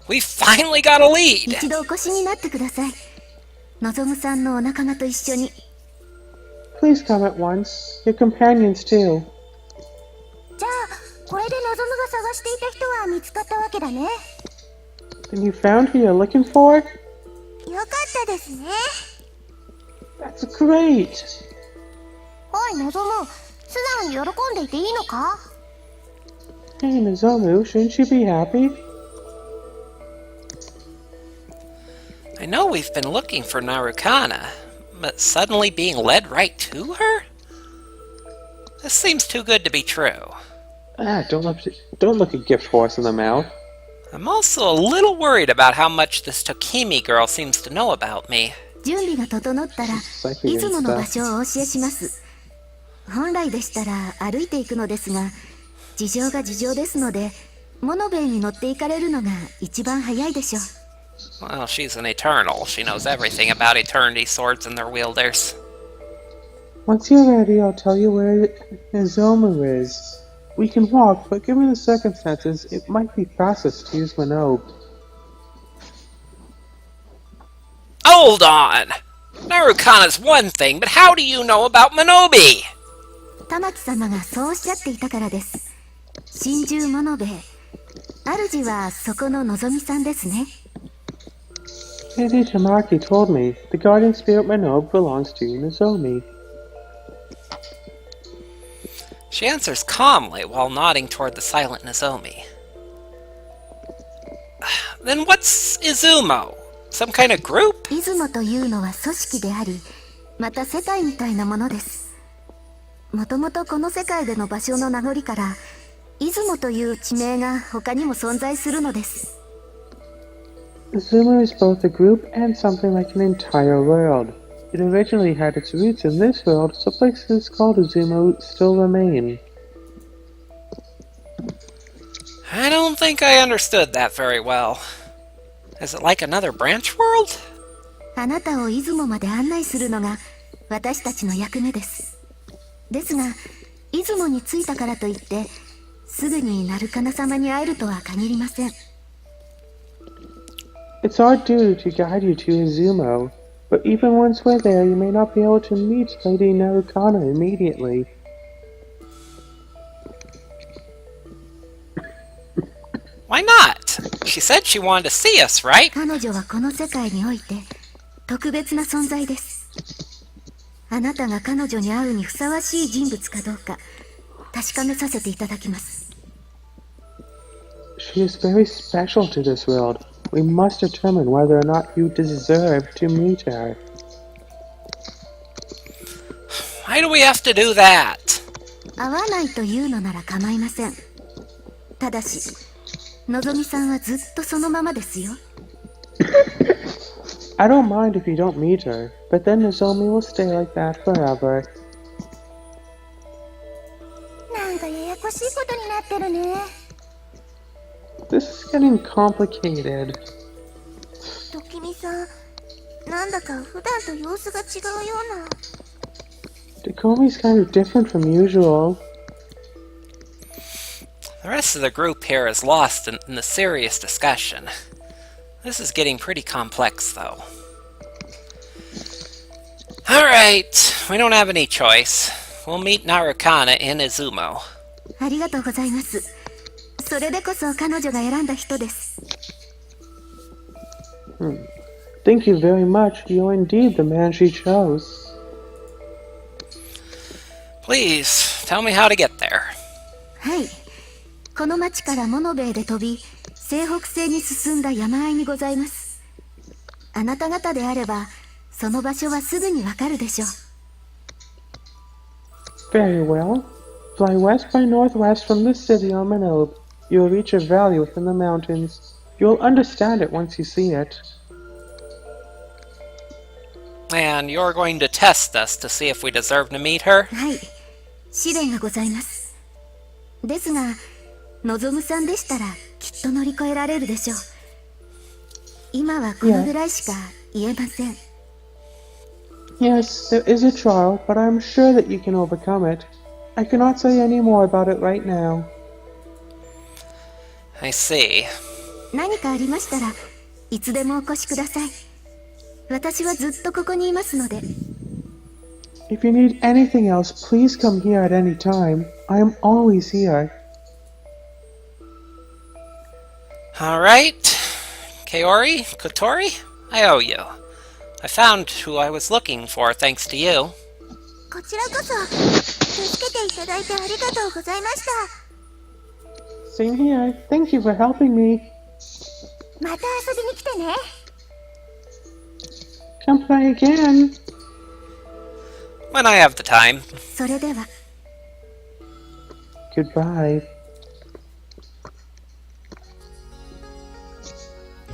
We finally got a lead! 一度お越しになってください。望さんのお仲間と一緒に。 Please come at once. Your companions too. じゃあ、これで望が探していた人は見つかったわけだね。 Then you found who you're looking for? よかったですね。 That's great! おい、望素直に喜んでいていいのか？ Hey, Nozomu, shouldn't you be happy? I know we've been looking for Narukana, but suddenly being led right to her? This seems too good to be true. Don't look a gift horse in the mouth. I'm also a little worried about how much this Tokimi girl seems to know about me. 準備が整ったら、出雲の場所をお教えします。本来でしたら歩いていくのですが、事情が事情ですので、物弁に乗って行かれるのが一番早いでしょう。 Well, she's an Eternal. She knows everything about Eternity swords and their wielders. Once you're ready, I'll tell you where Nozomu is. We can walk, but given the circumstances, it might be fastest to use Manobe. Hold on! Narukana's one thing, but how do you know about Manobe? 玉木様がそうおっしゃっていたからです。真珠物兵衛。主はそこの望さんですね。 Lady Tamaki told me the guardian spirit Manobe belongs to Nozomi. She answers calmly while nodding toward the silent Nozomi. Then what's Izumo? Some kind of group? 出雲というのは組織であり、また世界みたいなものです。もともとこの世界での場所の名残から、出雲という地名が他にも存在するのです。 Izumo is both a group and something like an entire world. It originally had its roots in this world, so places called Izumo still remain. I don't think I understood that very well. Is it like another branch world? あなたを出雲まで案内するのが私たちの役目です。ですが、出雲に着いたからといって、すぐに鳴金様に会えるとは限りません。 It's our duty to guide you to Izumo, but even once we're there, you may not be able to meet Lady Narukana immediately. Why not? She said she wanted to see us, right? 彼女はこの世界において特別な存在です。あなたが彼女に会うにふさわしい人物かどうか確かめさせていただきます。 She is very special to this world. We must determine whether or not you deserve to meet her. Why do we have to do that? 会わないというのなら構いません。ただし、のぞみさんはずっとそのままですよ。I don't mind if you don't meet her, but then Nozomi will stay like that forever. なんかややこしいことになってるね。This is getting complicated. ときみさん、なんだか普段と様子が違うような。Takomi's kind of different from usual. The rest of the group here is lost in the serious discussion. This is getting pretty complex, though. Alright, we don't have any choice. we'll meet Narukana in Izumo. ありがとうございます。それでこそ彼女が選んだ人です。Thank you very much. You're indeed the man she chose. Please, tell me how to get there. はい。この町からモノベイで飛び、西北西に進んだ山あいにございます。あなた方であれば、その場所はすぐにわかるでしょう。Very well. Fly west by northwest from the city on Manobe. You'll reach a valley within the mountains. You'll understand it once you see it. And you're going to test us to see if we deserve to meet her? はい。試練がございます。ですが、のぞむさんでしたらきっと乗り越えられるでしょう。今はこのぐらいしか言えません。Yes, there is a trial, but I'm sure that you can overcome it. I cannot say any more about it right now. I see. 何かありましたらいつでもお越しください。私はずっとここにいますので。If you need anything else, please come here at any time. I am always here. Alright. Kaori? Kotori? I owe you. I found who I was looking for thanks to you. こちらこそ助けていただいてありがとうございました。Same here. Thank you for helping me. また遊びに来てね。Come play again. When I have the time. それでは。Goodbye.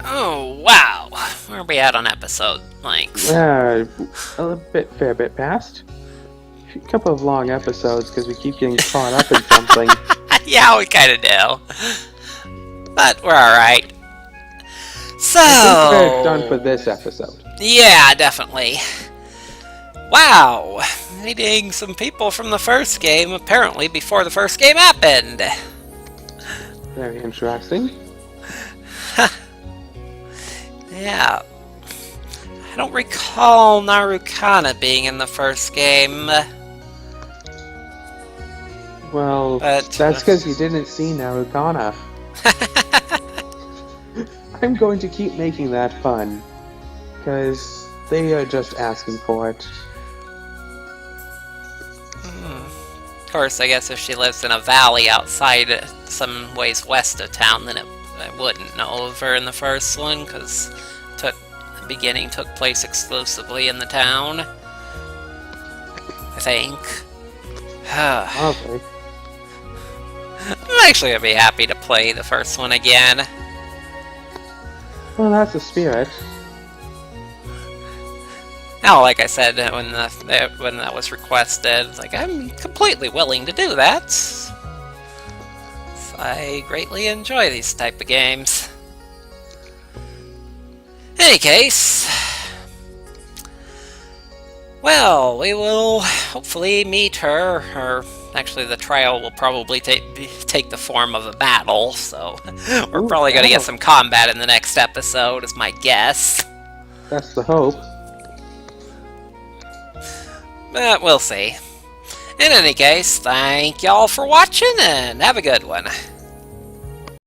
Oh, wow. Where are we at on episode length? Fair bit past. A couple of long episodes because we keep getting caught up in something. Yeah, we kind of do. But we're alright. So... I think we're done for this episode. Yeah, definitely. Wow. Meeting some people from the first game, apparently before the first game happened. Very interesting. Yeah. I don't recall Narukana being in the first game. Well, But- that's because you didn't see Narukana. I'm going to keep making that fun. Because they are just asking for it. Of course, I guess if she lives in a valley outside some ways west of town, then I wouldn't know of her in the first one, because the beginning took place exclusively in the town. I think. Okay. I'm actually gonna be happy to play the first one again. Well, that's the spirit. Now, like I said, when that was requested, like, I'm completely willing to do that. So I greatly enjoy these type of games. Any case, well, we will hopefully meet her, or actually the trial will probably take the form of a battle, so we're probably going to get some combat in the next episode, is my guess. That's the hope. But we'll see. In any case, thank y'all for watching, and have a good one.